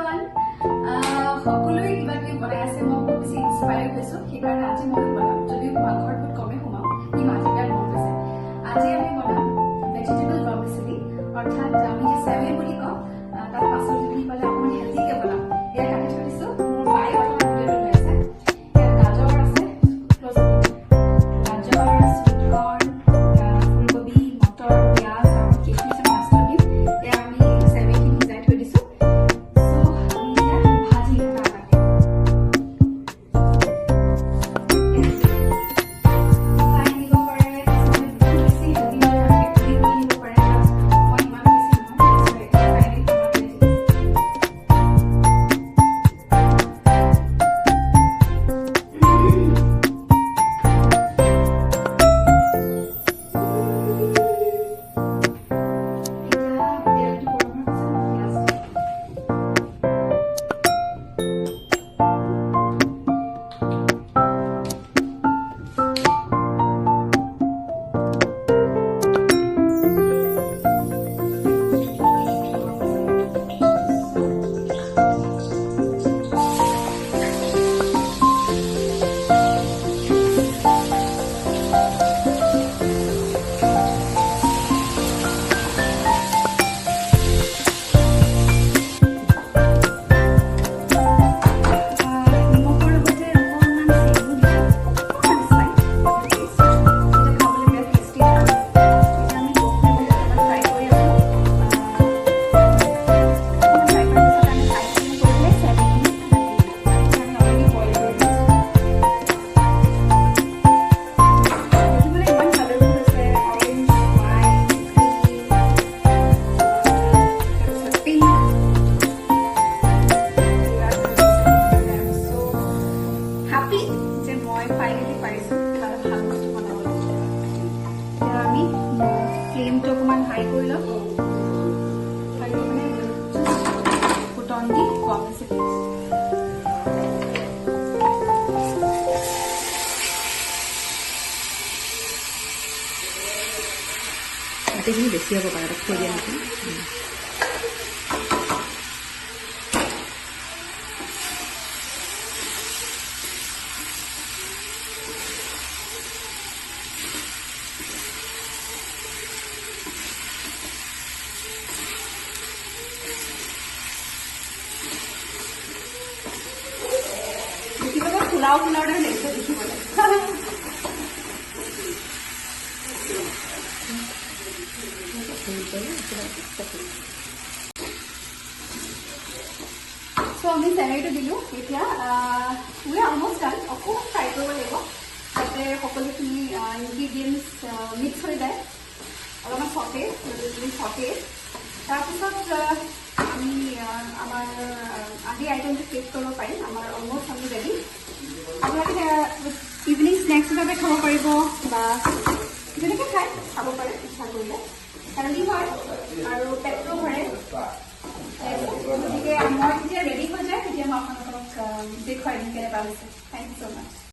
everyone. সকলোৱে কিবা কিবি বনাই আছে মই বহুত বেছি ইনস্পায়াৰ হৈছোঁ সেইকাৰণে আজি মই বনাম যদিও মাংসৰ বহুত কমেই সোমাওঁ কি মাজি বিৰাট মন গৈছে আজি আমি বনাম ভেজিটেবল ভাৰ্মিচেলি অৰ্থাৎ আমি যে চেৱে বুলি কওঁ তাত পাচলি দি পেলাই অকণমান হেল্ডিকৈ বনাম এয়া কাটি থৈ দিছোঁ মোৰ বাই বৰ্তমান ভিডিঅ'টো লৈ আছে ইয়াত গাজৰ আছে গাজৰ চুইট কৰ্ণ ফুলকবি মটৰ পিঁয়াজ আৰু কিচমিচ মাছটো দিম এয়া আমি চেৱেখিনি সিজাই থৈ দিছোঁ ফ্লেমটো অকণমান হাই কৰি লওঁ আৰু মানে ফুটন দি কম আছে গোটেইখিনি বেছি হ'ব পাৰে থৈ দিয়া নেকি পোলাও পোলাও দৰে লাগিছে দেখিবলৈ চ' আমি চেলাইটো দিলোঁ এতিয়া উই অলমষ্ট ডান অকণমান ফ্ৰাই কৰিব লাগিব যাতে সকলোখিনি ইনগ্ৰিডিয়েণ্টছ মিক্স হৈ যায় অলপমান চটে তাৰপিছত আমি আমাৰ আদি আইটেমটো টেষ্ট কৰিব পাৰিম আমাৰ অলমষ্ট আমি ৰেডি আপোনালোকে ইভিনিং স্নেক্স হিচাপে খাব পাৰিব বা যেনেকৈ খায় খাব পাৰে ইচ্ছা কৰিলে হেল্ডি হয় আৰু পেটটো ভৰে গতিকে মই যেতিয়া ৰেডি হৈ যায় তেতিয়া মই আপোনালোকক দেখুৱাই দিম কেনেকুৱা হৈছে থেংক ইউ ছ' মাছ